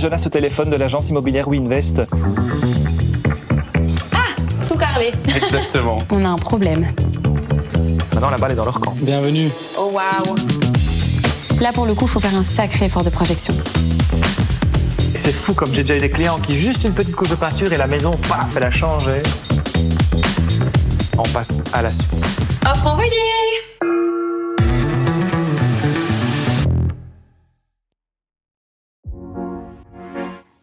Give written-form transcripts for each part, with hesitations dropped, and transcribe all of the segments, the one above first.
Jonas au téléphone de l'agence immobilière WeInvest. Tout carrelé. Exactement. On a un problème. Maintenant, la balle est dans leur camp. Bienvenue. Oh waouh. Là, pour le coup, il faut faire un sacré effort de projection. Et c'est fou comme j'ai déjà eu des clients qui juste une petite couche de peinture et la maison, paf, elle a changé. On passe à la suite. Offre envoyée.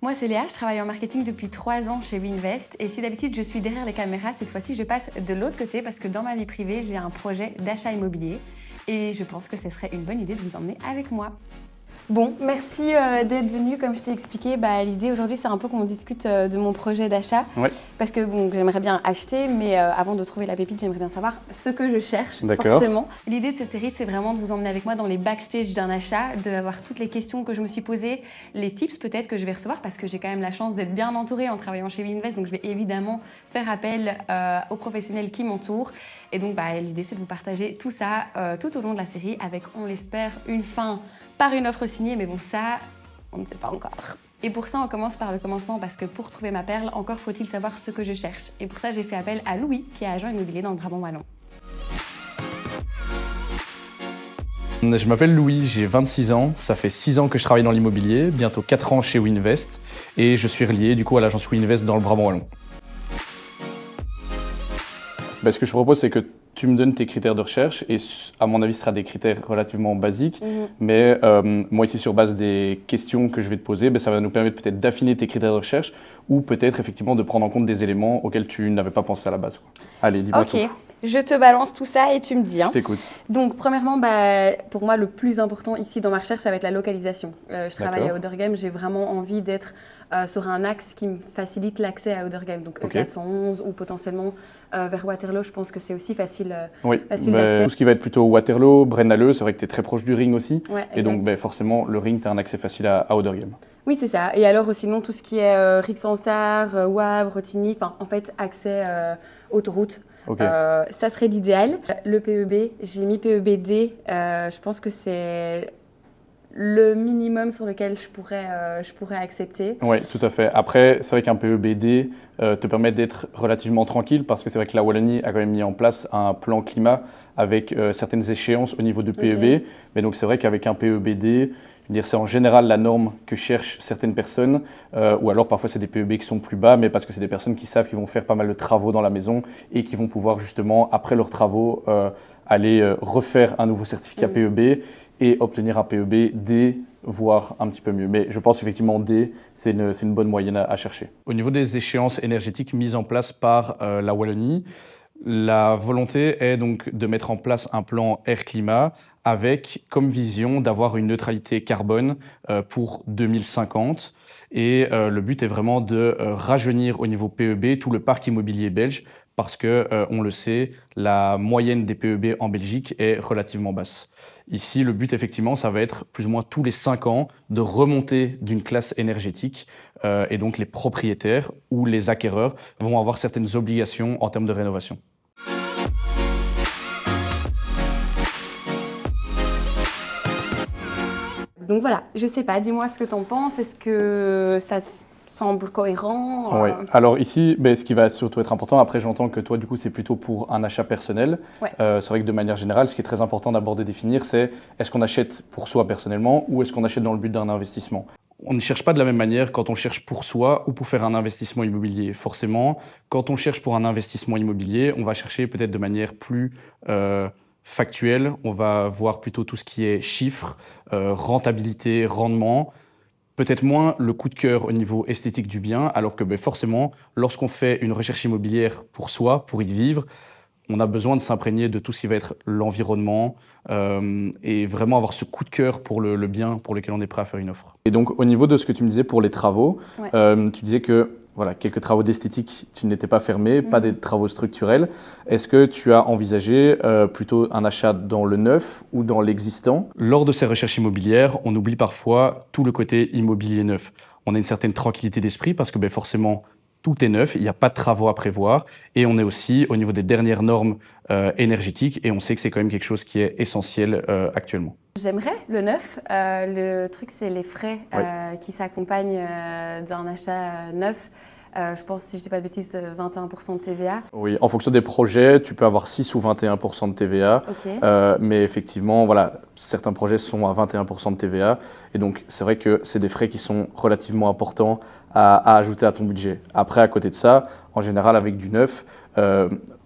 Moi, c'est Léa, je travaille en marketing depuis 3 ans chez WeInvest. Et si d'habitude je suis derrière les caméras, cette fois-ci je passe de l'autre côté parce que dans ma vie privée, j'ai un projet d'achat immobilier. Et je pense que ce serait une bonne idée de vous emmener avec moi. Bon, merci d'être venu. Comme je t'ai expliqué, l'idée aujourd'hui, c'est un peu qu'on discute de mon projet d'achat. Ouais. Parce que j'aimerais bien acheter, mais avant de trouver la pépite, j'aimerais bien savoir ce que je cherche, D'accord. forcément. L'idée de cette série, c'est vraiment de vous emmener avec moi dans les backstage d'un achat, d'avoir toutes les questions que je me suis posées, les tips peut-être que je vais recevoir, parce que j'ai quand même la chance d'être bien entourée en travaillant chez WeInvest, donc je vais évidemment faire appel aux professionnels qui m'entourent. Et donc, l'idée, c'est de vous partager tout ça tout au long de la série, avec, on l'espère, une fin par une offre signée, mais bon, ça, on ne sait pas encore. Et pour ça, on commence par le commencement, parce que pour trouver ma perle, encore faut-il savoir ce que je cherche. Et pour ça, j'ai fait appel à Louis, qui est agent immobilier dans le Brabant wallon. Je m'appelle Louis, j'ai 26 ans, ça fait 6 ans que je travaille dans l'immobilier, bientôt 4 ans chez WeInvest, et je suis relié du coup à l'agence WeInvest dans le Brabant wallon. Ce que je propose, c'est que tu me donnes tes critères de recherche et à mon avis, ce sera des critères relativement basiques. Mais moi ici, sur base des questions que je vais te poser, ça va nous permettre peut-être d'affiner tes critères de recherche ou peut-être effectivement de prendre en compte des éléments auxquels tu n'avais pas pensé à la base. Allez, dis-moi tout. Ok, je te balance tout ça et tu me dis. Je t'écoute. Donc, premièrement, pour moi, le plus important ici dans ma recherche, ça va être la localisation. Je travaille à Ouderghem, j'ai vraiment envie d'être sur un axe qui me facilite l'accès à Ouderghem. Donc, E411 ou potentiellement vers Waterloo, je pense que c'est aussi facile d'accès. Tout ce qui va être plutôt Waterloo, Braine-l'Alleud, c'est vrai que tu es très proche du ring aussi. Ouais, et donc, forcément, le ring, tu as un accès facile à Ouderghem. Oui, c'est ça. Et alors, sinon, tout ce qui est Rixensart, Wavre, Rotigny, en fait, accès autoroute. Ça serait l'idéal. Le PEB, j'ai mis PEBD. Je pense que c'est le minimum sur lequel je pourrais accepter. Oui, tout à fait. Après, c'est vrai qu'un PEBD te permet d'être relativement tranquille parce que c'est vrai que la Wallonie a quand même mis en place un plan climat avec certaines échéances au niveau de PEB. Mais donc, c'est vrai qu'avec un PEBD, c'est en général la norme que cherchent certaines personnes, ou alors parfois c'est des PEB qui sont plus bas, mais parce que c'est des personnes qui savent qu'ils vont faire pas mal de travaux dans la maison et qui vont pouvoir justement, après leurs travaux, aller refaire un nouveau certificat PEB et obtenir un PEB D, voire un petit peu mieux. Mais je pense effectivement D, c'est une bonne moyenne à chercher. Au niveau des échéances énergétiques mises en place par la Wallonie, la volonté est donc de mettre en place un plan air-climat avec comme vision d'avoir une neutralité carbone pour 2050. Et le but est vraiment de rajeunir au niveau PEB tout le parc immobilier belge parce que, on le sait, la moyenne des PEB en Belgique est relativement basse. Ici, le but, effectivement, ça va être plus ou moins tous les 5 ans de remonter d'une classe énergétique et donc les propriétaires ou les acquéreurs vont avoir certaines obligations en termes de rénovation. Donc voilà, je sais pas, dis-moi ce que tu en penses, est-ce que ça te semble cohérent? Oui, alors ici, ce qui va surtout être important, après j'entends que toi du coup c'est plutôt pour un achat personnel. C'est vrai que de manière générale, ce qui est très important d'abord de définir, c'est est-ce qu'on achète pour soi personnellement ou est-ce qu'on achète dans le but d'un investissement? On ne cherche pas de la même manière quand on cherche pour soi ou pour faire un investissement immobilier. Forcément, quand on cherche pour un investissement immobilier, on va chercher peut-être de manière plus factuelle. On va voir plutôt tout ce qui est chiffres, rentabilité, rendement. Peut-être moins le coup de cœur au niveau esthétique du bien, alors que forcément, lorsqu'on fait une recherche immobilière pour soi, pour y vivre, on a besoin de s'imprégner de tout ce qui va être l'environnement et vraiment avoir ce coup de cœur pour le bien pour lequel on est prêt à faire une offre. Et donc, au niveau de ce que tu me disais pour les travaux, tu disais que quelques travaux d'esthétique, tu n'étais pas fermé, pas des travaux structurels. Est-ce que tu as envisagé plutôt un achat dans le neuf ou dans l'existant? Lors de ces recherches immobilières, on oublie parfois tout le côté immobilier neuf. On a une certaine tranquillité d'esprit parce que forcément, tout est neuf, il n'y a pas de travaux à prévoir et on est aussi au niveau des dernières normes énergétiques et on sait que c'est quand même quelque chose qui est essentiel actuellement. J'aimerais le neuf. Le truc, c'est les frais qui s'accompagnent d'un achat neuf. Je pense, si je ne dis pas de bêtises, 21% de TVA. Oui, en fonction des projets, tu peux avoir 6 ou 21% de TVA. Ok. Mais effectivement, voilà, certains projets sont à 21% de TVA. Et donc, c'est vrai que c'est des frais qui sont relativement importants à ajouter à ton budget. Après, à côté de ça, en général, avec du neuf,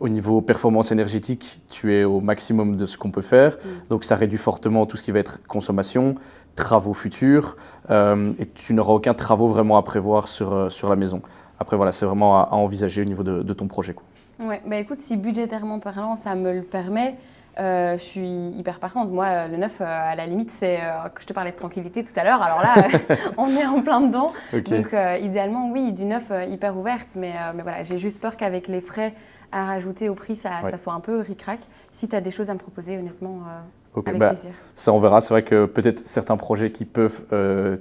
au niveau performance énergétique, tu es au maximum de ce qu'on peut faire. Donc, ça réduit fortement tout ce qui va être consommation, travaux futurs. Et tu n'auras aucun travaux vraiment à prévoir sur la maison. Après, voilà, c'est vraiment à envisager au niveau de ton projet, quoi. Ouais, bah écoute, si budgétairement parlant, ça me le permet, je suis hyper partante. Moi, le neuf, à la limite, c'est que je te parlais de tranquillité tout à l'heure. Alors là, on est en plein dedans. Okay. Donc, idéalement, oui, du neuf, hyper ouverte. Mais voilà, j'ai juste peur qu'avec les frais à rajouter au prix, ça soit un peu ric-rac. Si tu as des choses à me proposer, honnêtement, avec plaisir. Ça, on verra. C'est vrai que peut-être certains projets qui peuvent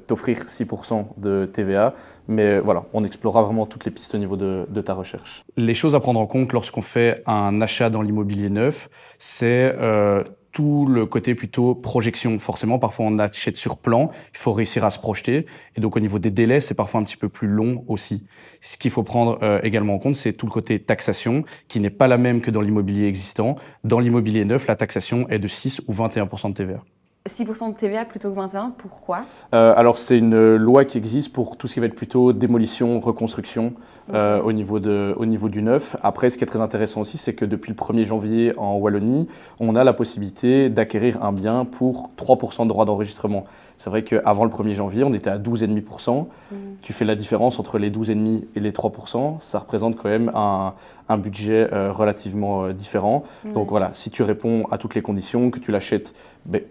t'offrir 6% de TVA, mais voilà, on explorera vraiment toutes les pistes au niveau de ta recherche. Les choses à prendre en compte lorsqu'on fait un achat dans l'immobilier neuf, c'est tout le côté plutôt projection. Forcément, parfois on achète sur plan, il faut réussir à se projeter. Et donc au niveau des délais, c'est parfois un petit peu plus long aussi. Ce qu'il faut prendre également en compte, c'est tout le côté taxation, qui n'est pas la même que dans l'immobilier existant. Dans l'immobilier neuf, la taxation est de 6 ou 21% de TVA. 6% de TVA plutôt que 21%, pourquoi ? Alors c'est une loi qui existe pour tout ce qui va être plutôt démolition, reconstruction au niveau du neuf. Après, ce qui est très intéressant aussi, c'est que depuis le 1er janvier en Wallonie, on a la possibilité d'acquérir un bien pour 3% de droits d'enregistrement. C'est vrai qu'avant le 1er janvier, on était à 12,5%. Tu fais la différence entre les 12,5% et les 3%, ça représente quand même un budget relativement différent. Donc voilà, si tu réponds à toutes les conditions, que tu l'achètes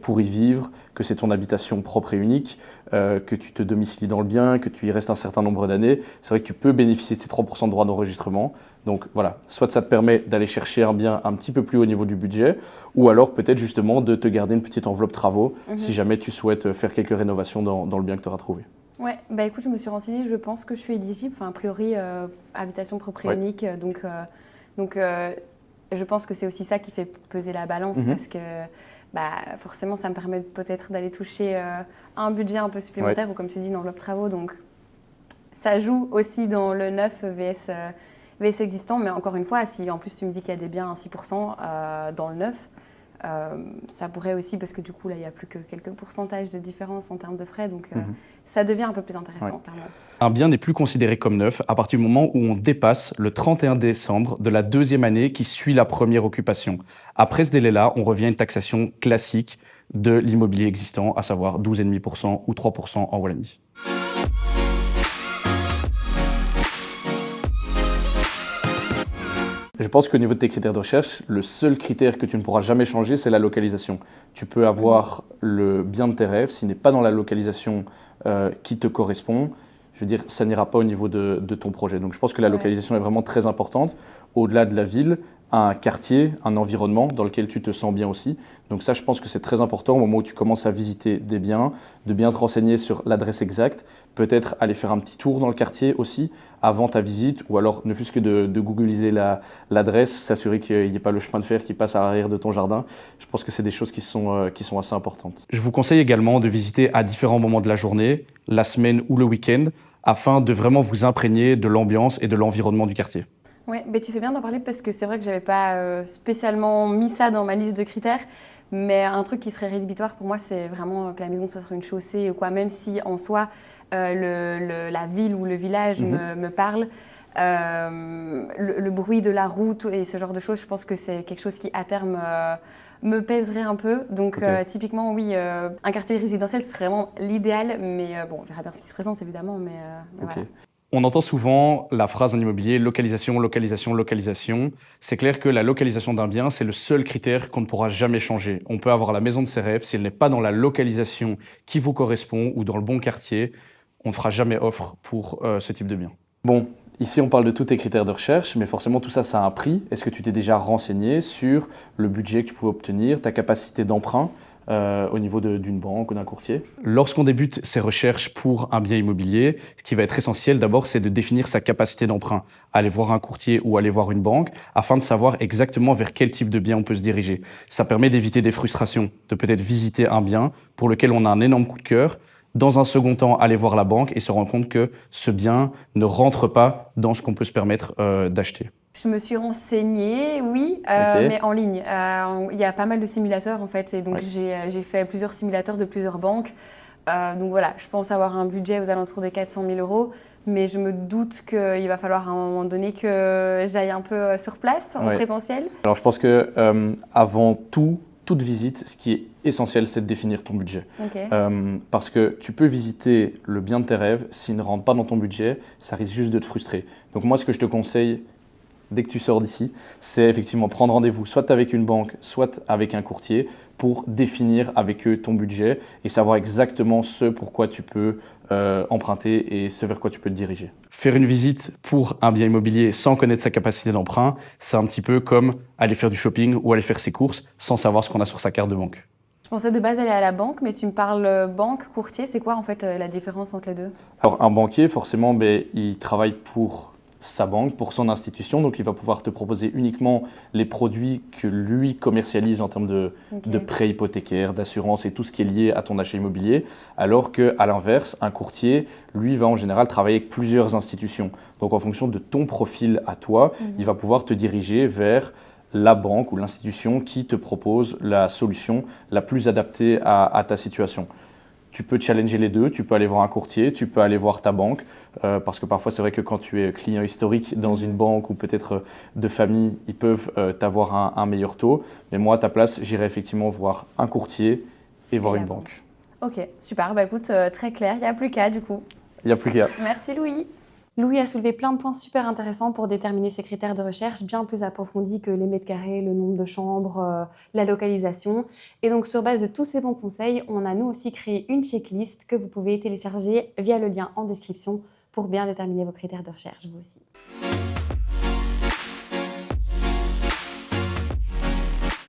pour y vivre, que c'est ton habitation propre et unique, que tu te domicilies dans le bien, que tu y restes un certain nombre d'années, c'est vrai que tu peux bénéficier de ces 3% de droits d'enregistrement. Donc voilà, soit ça te permet d'aller chercher un bien un petit peu plus haut au niveau du budget, ou alors peut-être justement de te garder une petite enveloppe travaux si jamais tu souhaites faire quelques rénovations dans le bien que tu auras trouvé. Ouais, bah écoute, je me suis renseignée, je pense que je suis éligible, enfin a priori habitation propre et unique, donc je pense que c'est aussi ça qui fait peser la balance parce que forcément ça me permet peut-être d'aller toucher un budget un peu supplémentaire ou comme tu dis une enveloppe travaux, donc ça joue aussi dans le neuf VS existant, mais encore une fois, si en plus tu me dis qu'il y a des biens à 6% dans le neuf, ça pourrait aussi, parce que du coup là il n'y a plus que quelques pourcentages de différence en termes de frais, donc ça devient un peu plus intéressant clairement. Un bien n'est plus considéré comme neuf à partir du moment où on dépasse le 31 décembre de la deuxième année qui suit la première occupation. Après ce délai-là, on revient à une taxation classique de l'immobilier existant, à savoir 12,5% ou 3% en Wallonie. Je pense qu'au niveau de tes critères de recherche, le seul critère que tu ne pourras jamais changer, c'est la localisation. Tu peux avoir le bien de tes rêves, s'il n'est pas dans la localisation qui te correspond, je veux dire, ça n'ira pas au niveau de ton projet. Donc je pense que la localisation est vraiment très importante. Au-delà de la ville, un quartier, un environnement dans lequel tu te sens bien aussi. Donc ça, je pense que c'est très important au moment où tu commences à visiter des biens, de bien te renseigner sur l'adresse exacte, peut-être aller faire un petit tour dans le quartier aussi avant ta visite, ou alors ne fût-ce que de googliser l'adresse, s'assurer qu'il n'y ait pas le chemin de fer qui passe à l'arrière de ton jardin. Je pense que c'est des choses qui sont assez importantes. Je vous conseille également de visiter à différents moments de la journée, la semaine ou le week-end, afin de vraiment vous imprégner de l'ambiance et de l'environnement du quartier. Ouais, mais tu fais bien d'en parler parce que c'est vrai que j'avais pas spécialement mis ça dans ma liste de critères, mais un truc qui serait rédhibitoire pour moi, c'est vraiment que la maison soit sur une chaussée ou quoi, même si en soi la ville ou le village me parle. Le bruit de la route et ce genre de choses, je pense que c'est quelque chose qui à terme me pèserait un peu. Donc typiquement, oui, un quartier résidentiel, c'est vraiment l'idéal, mais bon, on verra bien ce qui se présente évidemment. Mais voilà. On entend souvent la phrase en immobilier, localisation, localisation, localisation. C'est clair que la localisation d'un bien, c'est le seul critère qu'on ne pourra jamais changer. On peut avoir la maison de ses rêves, si elle n'est pas dans la localisation qui vous correspond ou dans le bon quartier, on ne fera jamais offre pour ce type de bien. Bon, ici on parle de tous tes critères de recherche, mais forcément tout ça, ça a un prix. Est-ce que tu t'es déjà renseigné sur le budget que tu pouvais obtenir, ta capacité d'emprunt ? au niveau d'une banque ou d'un courtier. Lorsqu'on débute ses recherches pour un bien immobilier, ce qui va être essentiel d'abord, c'est de définir sa capacité d'emprunt. Aller voir un courtier ou aller voir une banque afin de savoir exactement vers quel type de bien on peut se diriger. Ça permet d'éviter des frustrations, de peut-être visiter un bien pour lequel on a un énorme coup de cœur. Dans un second temps, aller voir la banque et se rendre compte que ce bien ne rentre pas dans ce qu'on peut se permettre d'acheter. Je me suis renseignée, oui, mais en ligne. Il y a pas mal de simulateurs en fait, et donc j'ai fait plusieurs simulateurs de plusieurs banques. Donc voilà, je pense avoir un budget aux alentours des 400 000 €, mais je me doute qu'il va falloir à un moment donné que j'aille un peu sur place, en présentiel. Alors je pense que avant toute visite, ce qui est essentiel, c'est de définir ton budget. Parce que tu peux visiter le bien de tes rêves, s'il ne rentre pas dans ton budget, ça risque juste de te frustrer. Donc moi, ce que je te conseille, dès que tu sors d'ici, c'est effectivement prendre rendez-vous soit avec une banque, soit avec un courtier pour définir avec eux ton budget et savoir exactement ce pourquoi tu peux emprunter et ce vers quoi tu peux te diriger. Faire une visite pour un bien immobilier sans connaître sa capacité d'emprunt, c'est un petit peu comme aller faire du shopping ou aller faire ses courses sans savoir ce qu'on a sur sa carte de banque. Je pensais de base aller à la banque, mais tu me parles banque, courtier, c'est quoi en fait la différence entre les deux? Alors un banquier, forcément, il travaille pour sa banque, pour son institution, donc il va pouvoir te proposer uniquement les produits que lui commercialise en termes de prêts hypothécaires, d'assurance et tout ce qui est lié à ton achat immobilier, alors qu'à l'inverse, un courtier, lui, va en général travailler avec plusieurs institutions. Donc en fonction de ton profil à toi, il va pouvoir te diriger vers la banque ou l'institution qui te propose la solution la plus adaptée à ta situation. Tu peux challenger les deux, tu peux aller voir un courtier, tu peux aller voir ta banque, parce que parfois c'est vrai que quand tu es client historique dans une banque ou peut-être de famille, ils peuvent t'avoir un meilleur taux. Mais moi, à ta place, j'irai effectivement voir un courtier et voir une banque. Ok, super. Bah écoute, très clair. Il n'y a plus qu'à du coup. Il n'y a plus qu'à. Merci Louis. Louis a soulevé plein de points super intéressants pour déterminer ses critères de recherche, bien plus approfondis que les mètres carrés, le nombre de chambres, la localisation. Et donc, sur base de tous ces bons conseils, on a nous aussi créé une checklist que vous pouvez télécharger via le lien en description pour bien déterminer vos critères de recherche, vous aussi.